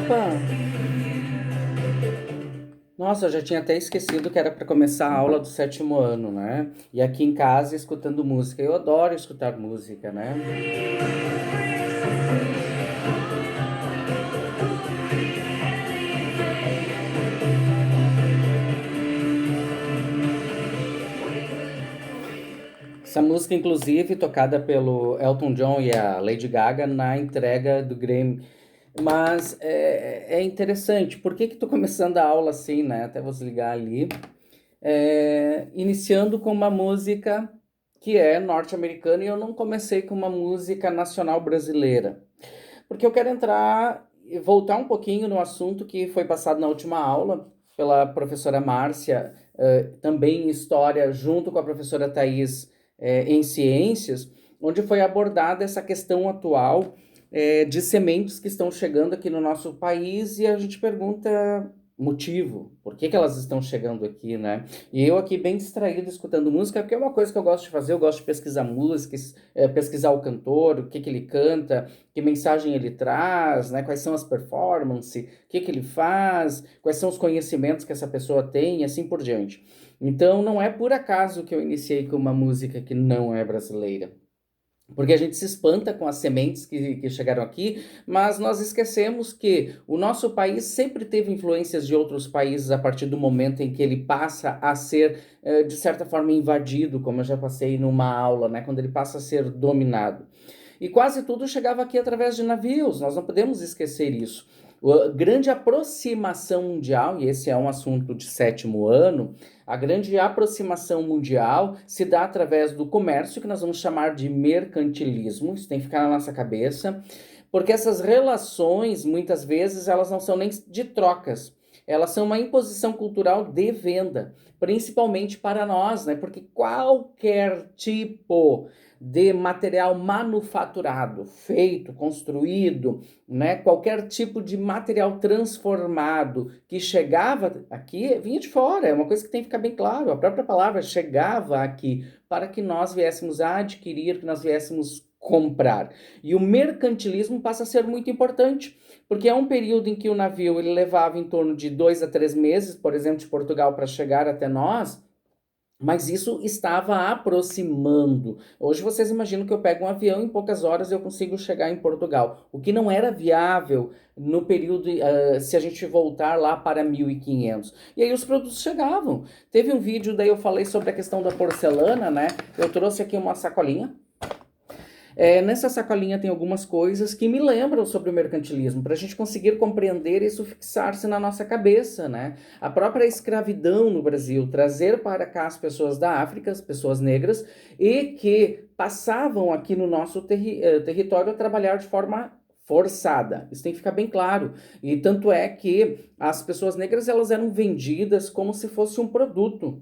Opa! Nossa, eu já tinha até esquecido que era para começar a aula do sétimo ano, né? E aqui em casa escutando música. Eu adoro escutar música, né? Essa música, inclusive, tocada pelo Elton John e a Lady Gaga na entrega do Grammy. Mas é interessante. Por que que tô começando a aula assim, né? Até vou desligar ali. Iniciando com uma música que é norte-americana e eu não comecei com uma música nacional brasileira. Porque eu quero entrar e voltar um pouquinho no assunto que foi passado na última aula pela professora Márcia, também em História, junto com a professora Thais, em Ciências, onde foi abordada essa questão atual, de sementes que estão chegando aqui no nosso país e a gente pergunta motivo, por que que elas estão chegando aqui, né? E eu aqui bem distraído escutando música, porque é uma coisa que eu gosto de fazer, eu gosto de pesquisar músicas, pesquisar o cantor, o que que ele canta, que mensagem ele traz, né? Quais são as performances, o que que ele faz, quais são os conhecimentos que essa pessoa tem e assim por diante. Então não é por acaso que eu iniciei com uma música que não é brasileira. Porque a gente se espanta com as sementes que chegaram aqui, mas nós esquecemos que o nosso país sempre teve influências de outros países a partir do momento em que ele passa a ser, de certa forma, invadido, como eu já passei numa aula, né? Quando ele passa a ser dominado. E quase tudo chegava aqui através de navios, nós não podemos esquecer isso. A grande aproximação mundial, e esse é um assunto de sétimo ano, a grande aproximação mundial se dá através do comércio, que nós vamos chamar de mercantilismo, isso tem que ficar na nossa cabeça, porque essas relações, muitas vezes, elas não são nem de trocas, elas são uma imposição cultural de venda, principalmente para nós, né? Porque qualquer tipo de material manufaturado, feito, construído, né? Qualquer tipo de material transformado que chegava aqui, vinha de fora. É uma coisa que tem que ficar bem claro. A própria palavra chegava aqui para que nós viéssemos a adquirir, que nós viéssemos comprar. E o mercantilismo passa a ser muito importante, porque é um período em que o navio ele levava em torno de 2 a 3 meses, por exemplo, de Portugal para chegar até nós, mas isso estava aproximando. Hoje vocês imaginam que eu pego um avião em poucas horas eu consigo chegar em Portugal, o que não era viável no período, se a gente voltar lá para 1500. E aí os produtos chegavam. Teve um vídeo, daí eu falei sobre a questão da porcelana, né? Eu trouxe aqui uma sacolinha. Nessa sacolinha tem algumas coisas que me lembram sobre o mercantilismo, para a gente conseguir compreender isso fixar-se na nossa cabeça, né? A própria escravidão no Brasil, trazer para cá as pessoas da África, as pessoas negras, e que passavam aqui no nosso território a trabalhar de forma forçada. Isso tem que ficar bem claro. E tanto é que as pessoas negras elas eram vendidas como se fosse um produto.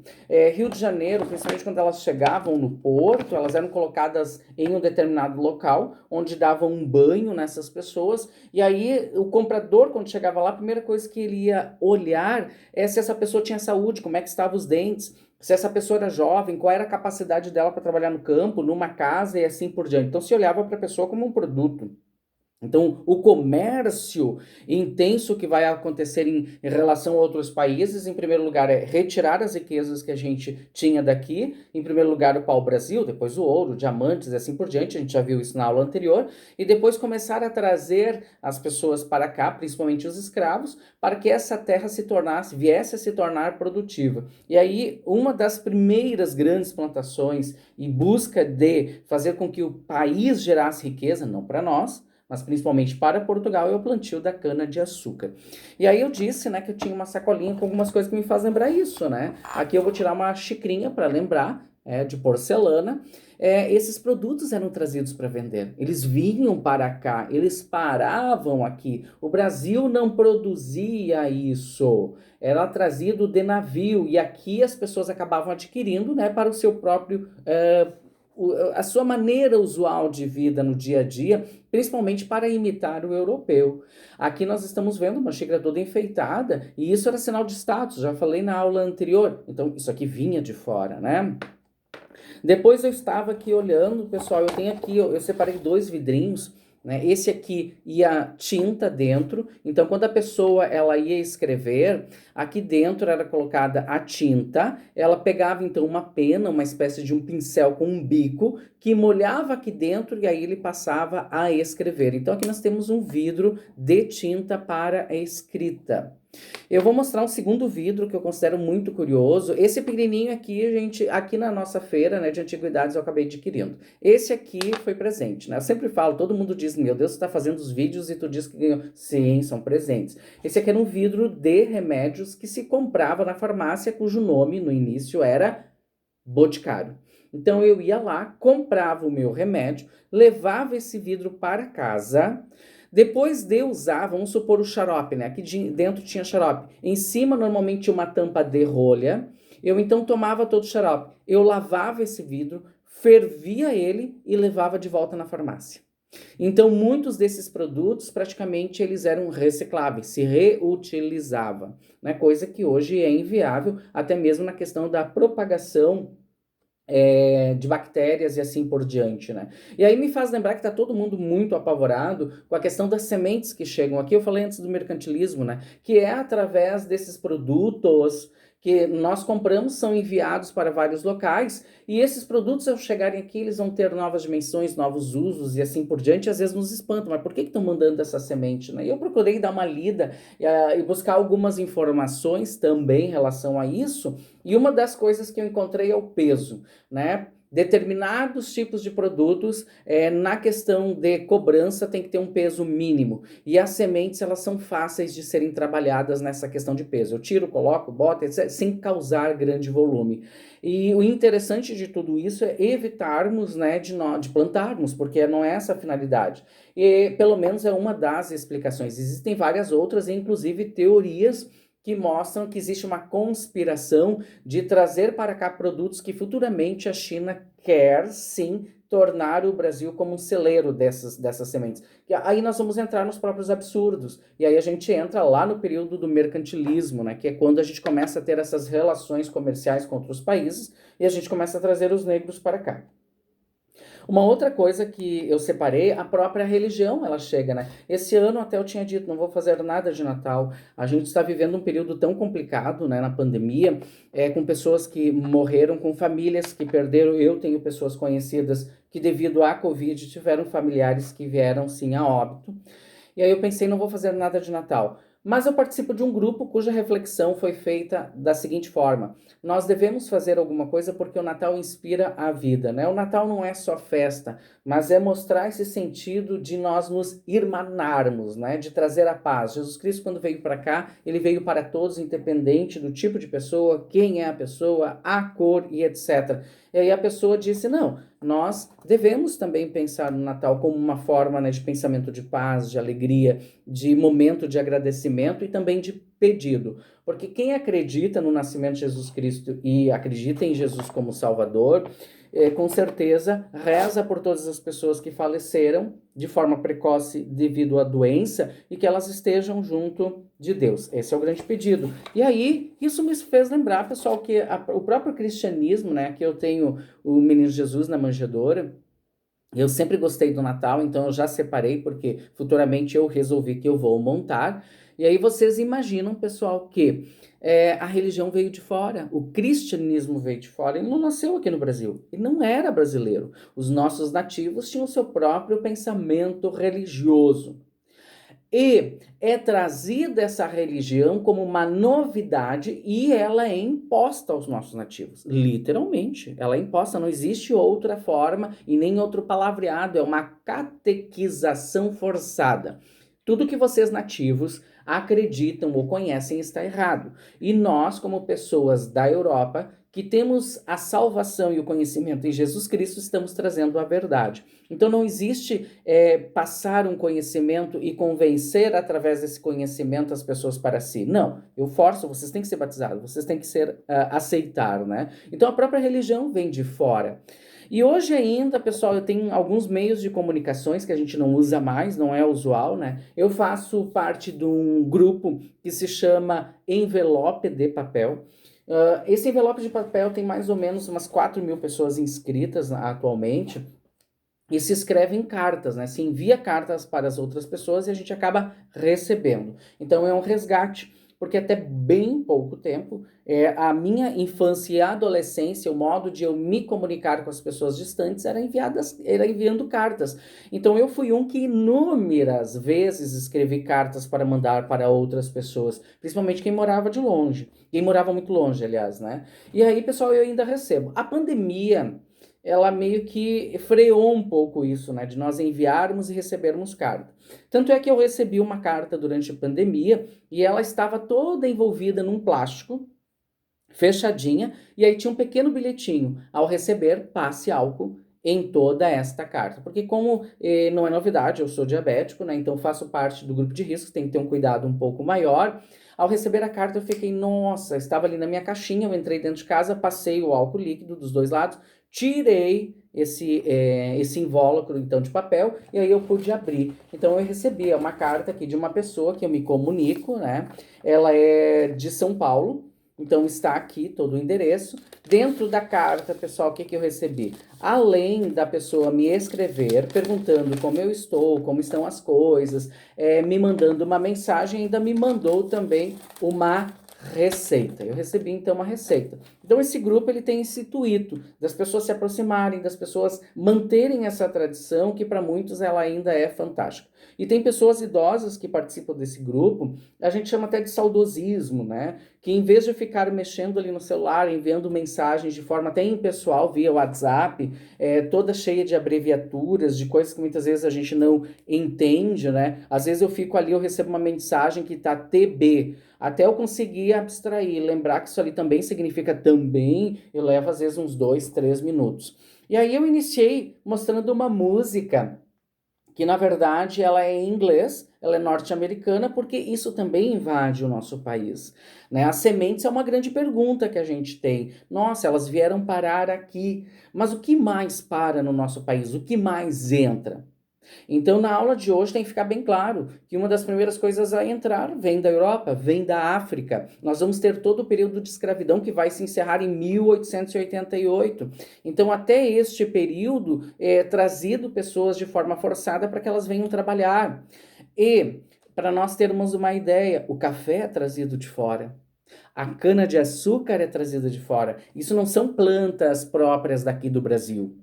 Rio de Janeiro, principalmente quando elas chegavam no porto, elas eram colocadas em um determinado local, onde davam um banho nessas pessoas, e aí o comprador, quando chegava lá, a primeira coisa que ele ia olhar é se essa pessoa tinha saúde, como é que estavam os dentes, se essa pessoa era jovem, qual era a capacidade dela para trabalhar no campo, numa casa e assim por diante. Então se olhava para a pessoa como um produto. Então, o comércio intenso que vai acontecer em relação a outros países, em primeiro lugar, é retirar as riquezas que a gente tinha daqui. Em primeiro lugar, o pau-brasil, depois o ouro, diamantes e assim por diante. A gente já viu isso na aula anterior. E depois começar a trazer as pessoas para cá, principalmente os escravos, para que essa terra viesse a se tornar produtiva. E aí, uma das primeiras grandes plantações e busca de fazer com que o país gerasse riqueza, não para nós, mas principalmente para Portugal, é o plantio da cana-de-açúcar. E aí eu disse, né, que eu tinha uma sacolinha com algumas coisas que me fazem lembrar isso, né? Aqui eu vou tirar uma xicrinha para lembrar, de porcelana. Esses produtos eram trazidos para vender. Eles vinham para cá, eles paravam aqui. O Brasil não produzia isso. Era trazido de navio e aqui as pessoas acabavam adquirindo, né, para o seu próprio a sua maneira usual de vida no dia a dia, principalmente para imitar o europeu. Aqui nós estamos vendo uma xícara toda enfeitada e isso era sinal de status, já falei na aula anterior. Então isso aqui vinha de fora, né? Depois eu estava aqui olhando, pessoal, eu tenho aqui, eu separei dois vidrinhos, né? Esse aqui ia tinta dentro, então quando a pessoa ela ia escrever, aqui dentro era colocada a tinta, ela pegava então uma pena, uma espécie de um pincel com um bico, que molhava aqui dentro e aí ele passava a escrever. Então aqui nós temos um vidro de tinta para a escrita. Eu vou mostrar um segundo vidro que eu considero muito curioso. Esse pequenininho aqui, aqui na nossa feira, né, de antiguidades eu acabei adquirindo. Esse aqui foi presente, né? Eu sempre falo, todo mundo diz, meu Deus, você tá fazendo os vídeos e tu diz que ganhou. Sim, são presentes. Esse aqui era um vidro de remédios que se comprava na farmácia, cujo nome no início era Boticário. Então eu ia lá, comprava o meu remédio, levava esse vidro para casa. Depois de usar, vamos supor o xarope, né? Aqui dentro tinha xarope. Em cima, normalmente, tinha uma tampa de rolha. Eu então tomava todo o xarope. Eu lavava esse vidro, fervia ele e levava de volta na farmácia. Então, muitos desses produtos, praticamente, eles eram recicláveis, se reutilizava, né? Coisa que hoje é inviável, até mesmo na questão da propagação de bactérias e assim por diante, né? E aí me faz lembrar que tá todo mundo muito apavorado com a questão das sementes que chegam aqui. Eu falei antes do mercantilismo, né? Que é através desses produtos que nós compramos, são enviados para vários locais, e esses produtos, ao chegarem aqui, eles vão ter novas dimensões, novos usos e assim por diante, e às vezes nos espantam, mas por que estão mandando essa semente, né? E eu procurei dar uma lida e buscar algumas informações também em relação a isso, e uma das coisas que eu encontrei é o peso, né? Determinados tipos de produtos, na questão de cobrança, tem que ter um peso mínimo. E as sementes, elas são fáceis de serem trabalhadas nessa questão de peso. Eu tiro, coloco, boto, etc., sem causar grande volume. E o interessante de tudo isso é evitarmos, né, de plantarmos, porque não é essa a finalidade. E pelo menos é uma das explicações. Existem várias outras, inclusive teorias que mostram que existe uma conspiração de trazer para cá produtos que futuramente a China quer, sim, tornar o Brasil como um celeiro dessas sementes. E aí nós vamos entrar nos próprios absurdos. E aí a gente entra lá no período do mercantilismo, né, que é quando a gente começa a ter essas relações comerciais com outros países e a gente começa a trazer os negros para cá. Uma outra coisa que eu separei, a própria religião, ela chega, né? Esse ano até eu tinha dito, não vou fazer nada de Natal. A gente está vivendo um período tão complicado, né, na pandemia, com pessoas que morreram, com famílias que perderam. Eu tenho pessoas conhecidas que devido à Covid tiveram familiares que vieram, sim, a óbito. E aí eu pensei, não vou fazer nada de Natal. Mas eu participo de um grupo cuja reflexão foi feita da seguinte forma: nós devemos fazer alguma coisa porque o Natal inspira a vida, né? O Natal não é só festa, mas é mostrar esse sentido de nós nos irmanarmos, né? De trazer a paz. Jesus Cristo, quando veio para cá, ele veio para todos, independente do tipo de pessoa, quem é a pessoa, a cor e etc. E aí a pessoa disse, não, nós devemos também pensar no Natal como uma forma, né, de pensamento de paz, de alegria, de momento de agradecimento e também de pedido. Porque quem acredita no nascimento de Jesus Cristo e acredita em Jesus como Salvador, com certeza reza por todas as pessoas que faleceram de forma precoce devido à doença e que elas estejam junto de Deus. Esse é o grande pedido. E aí, isso me fez lembrar, pessoal, que o próprio cristianismo, né, que eu tenho o Menino Jesus na manjedoura. Eu sempre gostei do Natal, então eu já separei, porque futuramente eu resolvi que eu vou montar. E aí vocês imaginam, pessoal, que a religião veio de fora, o cristianismo veio de fora, ele não nasceu aqui no Brasil, ele não era brasileiro. Os nossos nativos tinham o seu próprio pensamento religioso. E é trazida essa religião como uma novidade e ela é imposta aos nossos nativos. Literalmente, ela é imposta, não existe outra forma e nem outro palavreado, é uma catequização forçada. Tudo que vocês nativos acreditam ou conhecem está errado. E nós, como pessoas da Europa, que temos a salvação e o conhecimento em Jesus Cristo, estamos trazendo a verdade. Então não existe passar um conhecimento e convencer através desse conhecimento as pessoas para si. Não, eu forço, vocês têm que ser batizados, vocês têm que aceitar, né? Então a própria religião vem de fora. E hoje ainda, pessoal, eu tenho alguns meios de comunicações que a gente não usa mais, não é usual, né? Eu faço parte de um grupo que se chama Envelope de Papel. Esse envelope de papel tem mais ou menos umas 4.000 pessoas inscritas atualmente. e se escrevem cartas, né? Se envia cartas para as outras pessoas e a gente acaba recebendo. Então é um resgate, porque até bem pouco tempo, a minha infância e adolescência, o modo de eu me comunicar com as pessoas distantes era enviando cartas. Então eu fui um que inúmeras vezes escrevi cartas para mandar para outras pessoas, principalmente quem morava de longe, quem morava muito longe, aliás, né? E aí, pessoal, eu ainda recebo. A pandemia, ela meio que freou um pouco isso, né, de nós enviarmos e recebermos carta. Tanto é que eu recebi uma carta durante a pandemia e ela estava toda envolvida num plástico, fechadinha, e aí tinha um pequeno bilhetinho: ao receber, passe álcool em toda esta carta. Porque como não é novidade, eu sou diabético, né, então faço parte do grupo de risco, tem que ter um cuidado um pouco maior. Ao receber a carta eu fiquei, nossa, estava ali na minha caixinha, eu entrei dentro de casa, passei o álcool líquido dos dois lados, tirei esse invólucro então de papel e aí eu pude abrir. Então eu recebi uma carta aqui de uma pessoa que eu me comunico, né? Ela é de São Paulo, então está aqui todo o endereço. Dentro da carta, pessoal, o que eu recebi? Além da pessoa me escrever, perguntando como eu estou, como estão as coisas, me mandando uma mensagem, ainda me mandou também uma receita. Eu recebi então uma receita. Então esse grupo ele tem esse intuito das pessoas se aproximarem, das pessoas manterem essa tradição que para muitos ela ainda é fantástica. E tem pessoas idosas que participam desse grupo, a gente chama até de saudosismo, né? Que em vez de ficar mexendo ali no celular, enviando mensagens de forma até impessoal via WhatsApp, toda cheia de abreviaturas, de coisas que muitas vezes a gente não entende, né? Às vezes eu fico ali, eu recebo uma mensagem que tá TB, até eu conseguir abstrair, lembrar que isso ali também significa também, eu levo às vezes uns 2, 3 minutos. E aí eu iniciei mostrando uma música que na verdade ela é em inglês, ela é norte-americana, porque isso também invade o nosso país, né? As sementes é uma grande pergunta que a gente tem. Nossa, elas vieram parar aqui, mas o que mais para no nosso país? O que mais entra? Então, na aula de hoje tem que ficar bem claro que uma das primeiras coisas a entrar vem da Europa, vem da África. Nós vamos ter todo o período de escravidão que vai se encerrar em 1888. Então, até este período é trazido pessoas de forma forçada para que elas venham trabalhar. E, para nós termos uma ideia, o café é trazido de fora. A cana-de-açúcar é trazida de fora. Isso não são plantas próprias daqui do Brasil.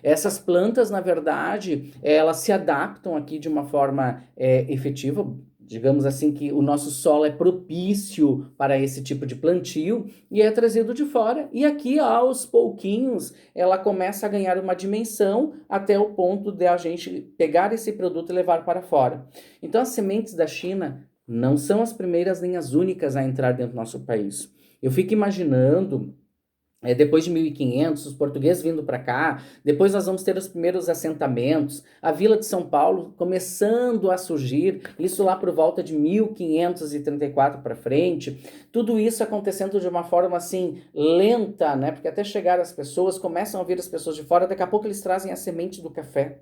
Essas plantas, na verdade, elas se adaptam aqui de uma forma efetiva. Digamos assim que o nosso solo é propício para esse tipo de plantio e é trazido de fora. E aqui, aos pouquinhos, ela começa a ganhar uma dimensão até o ponto de a gente pegar esse produto e levar para fora. Então, as sementes da China não são as primeiras nem as únicas a entrar dentro do nosso país. Eu fico imaginando depois de 1500, os portugueses vindo para cá, depois nós vamos ter os primeiros assentamentos, a Vila de São Paulo começando a surgir, isso lá por volta de 1534 para frente, tudo isso acontecendo de uma forma assim lenta, né? Porque até chegar as pessoas, começam a vir as pessoas de fora, daqui a pouco eles trazem a semente do café.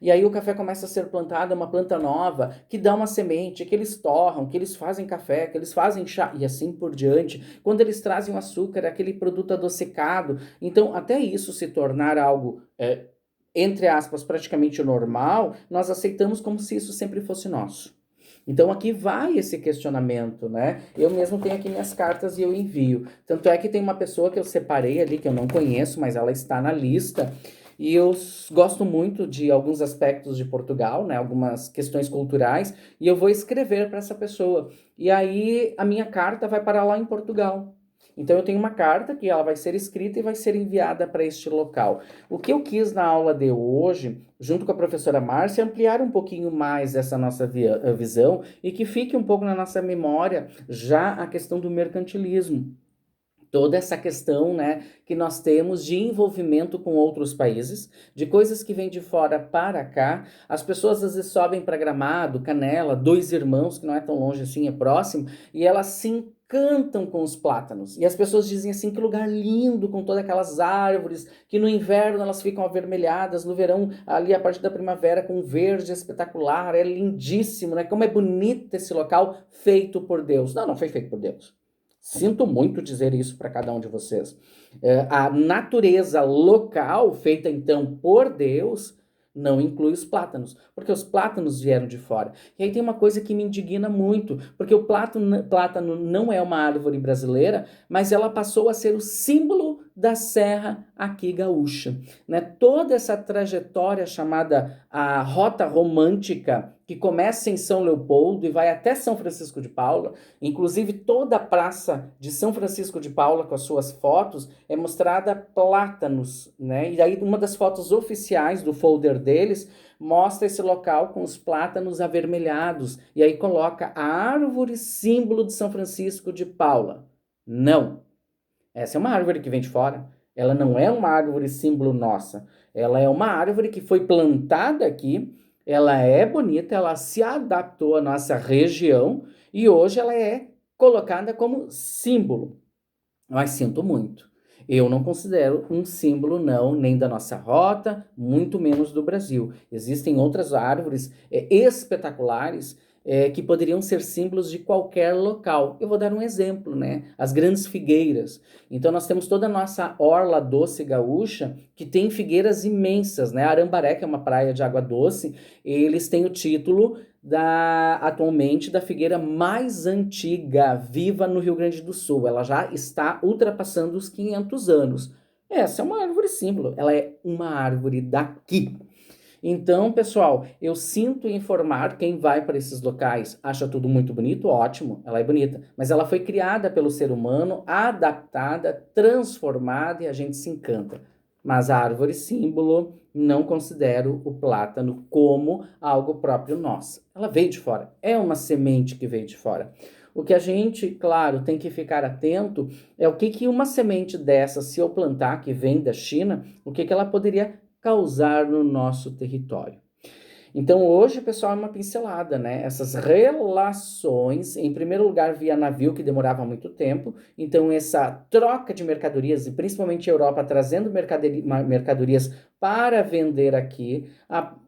E aí o café começa a ser plantado, é uma planta nova, que dá uma semente, que eles torram, que eles fazem café, que eles fazem chá, e assim por diante. Quando eles trazem o açúcar, aquele produto adocicado. Então, até isso se tornar algo, entre aspas, praticamente normal, nós aceitamos como se isso sempre fosse nosso. Então aqui vai esse questionamento, né? Eu mesmo tenho aqui minhas cartas e eu envio. Tanto é que tem uma pessoa que eu separei ali, que eu não conheço, mas ela está na lista. E eu gosto muito de alguns aspectos de Portugal, né? Algumas questões culturais. E eu vou escrever para essa pessoa. E aí a minha carta vai para lá em Portugal. Então eu tenho uma carta que ela vai ser escrita e vai ser enviada para este local. O que eu quis na aula de hoje, junto com a professora Márcia, é ampliar um pouquinho mais essa nossa visão e que fique um pouco na nossa memória já a questão do mercantilismo. Toda essa questão, né, que nós temos de envolvimento com outros países, de coisas que vêm de fora para cá. As pessoas às vezes sobem para Gramado, Canela, Dois Irmãos, que não é tão longe assim, é próximo, e elas se encantam com os plátanos. E as pessoas dizem assim, que lugar lindo, com todas aquelas árvores, que no inverno elas ficam avermelhadas, no verão, ali a partir da primavera, com um verde espetacular, é lindíssimo, né? Como é bonito esse local feito por Deus. Não, não foi feito por Deus. Sinto muito dizer isso para cada um de vocês. A natureza local, feita então por Deus, não inclui os plátanos, porque os plátanos vieram de fora. E aí tem uma coisa que me indigna muito, porque o plátano não é uma árvore brasileira, mas ela passou a ser o símbolo da serra aqui gaúcha, né? Toda essa trajetória chamada a Rota Romântica, que começa em São Leopoldo e vai até São Francisco de Paula, inclusive toda a praça de São Francisco de Paula com as suas fotos é mostrada plátanos, né? E aí uma das fotos oficiais do folder deles mostra esse local com os plátanos avermelhados e aí coloca a árvore símbolo de São Francisco de Paula. Não. Essa é uma árvore que vem de fora. Ela não é uma árvore símbolo nossa. Ela é uma árvore que foi plantada aqui. Ela é bonita, ela se adaptou à nossa região e hoje ela é colocada como símbolo. Mas sinto muito. Eu não considero um símbolo, não, nem da nossa rota, muito menos do Brasil. Existem outras árvores espetaculares que poderiam ser símbolos de qualquer local. Eu vou dar um exemplo, né? As grandes figueiras. Então, nós temos toda a nossa orla doce gaúcha, que tem figueiras imensas, né? Arambaré, que é uma praia de água doce, eles têm o título atualmente da figueira mais antiga viva no Rio Grande do Sul. Ela já está ultrapassando os 500 anos. Essa é uma árvore símbolo, ela é uma árvore daqui. Então, pessoal, eu sinto informar quem vai para esses locais, acha tudo muito bonito, ótimo, ela é bonita, mas ela foi criada pelo ser humano, adaptada, transformada e a gente se encanta. Mas a árvore símbolo, não considero o plátano como algo próprio nosso. Ela veio de fora, é uma semente que veio de fora. O que a gente, claro, tem que ficar atento é o que uma semente dessa, se eu plantar, que vem da China, o que ela poderia causar no nosso território. Então, hoje, pessoal, é uma pincelada, né? Essas relações, em primeiro lugar, via navio, que demorava muito tempo. Então, essa troca de mercadorias, e principalmente a Europa trazendo mercadorias para vender aqui,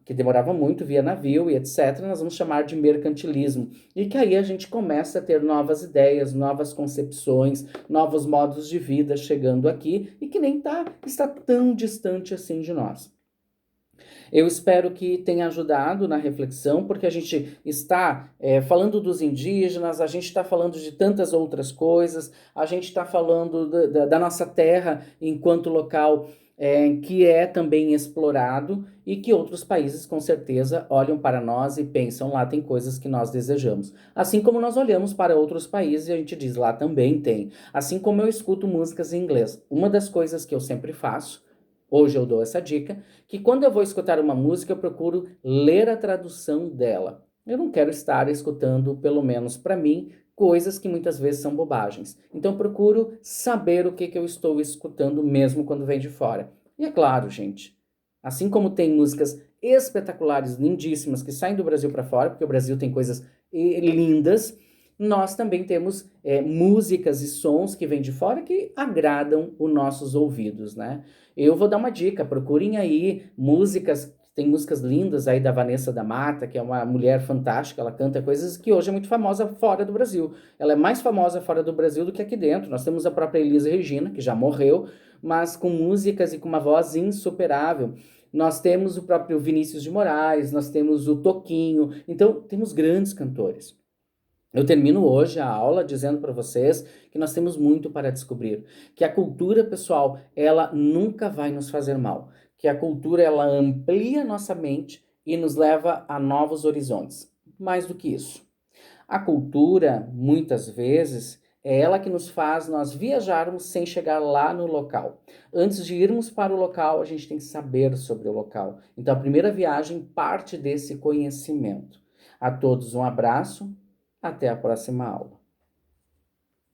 que demorava muito via navio e etc., nós vamos chamar de mercantilismo. E que aí a gente começa a ter novas ideias, novas concepções, novos modos de vida chegando aqui, e que nem está tão distante assim de nós. Eu espero que tenha ajudado na reflexão, porque a gente está falando dos indígenas, a gente está falando de tantas outras coisas, a gente está falando da nossa terra enquanto local que é também explorado e que outros países, com certeza, olham para nós e pensam, lá tem coisas que nós desejamos. Assim como nós olhamos para outros países e a gente diz, lá também tem. Assim como eu escuto músicas em inglês. Uma das coisas que eu sempre faço, hoje eu dou essa dica, que quando eu vou escutar uma música, eu procuro ler a tradução dela. Eu não quero estar escutando, pelo menos para mim, coisas que muitas vezes são bobagens. Então eu procuro saber o que eu estou escutando mesmo quando vem de fora. E é claro, gente, assim como tem músicas espetaculares, lindíssimas, que saem do Brasil para fora, porque o Brasil tem coisas lindas, nós também temos músicas e sons que vêm de fora que agradam os nossos ouvidos, né? Eu vou dar uma dica, procurem aí músicas, tem músicas lindas aí da Vanessa da Mata, que é uma mulher fantástica, ela canta coisas que hoje é muito famosa fora do Brasil. Ela é mais famosa fora do Brasil do que aqui dentro. Nós temos a própria Elis Regina, que já morreu, mas com músicas e com uma voz insuperável. Nós temos o próprio Vinícius de Moraes, nós temos o Toquinho, então temos grandes cantores. Eu termino hoje a aula dizendo para vocês que nós temos muito para descobrir, que a cultura, pessoal, ela nunca vai nos fazer mal, que a cultura ela amplia nossa mente e nos leva a novos horizontes. Mais do que isso, a cultura, muitas vezes, é ela que nos faz nós viajarmos sem chegar lá no local. Antes de irmos para o local, a gente tem que saber sobre o local. Então, a primeira viagem parte desse conhecimento. A todos um abraço. Até a próxima aula.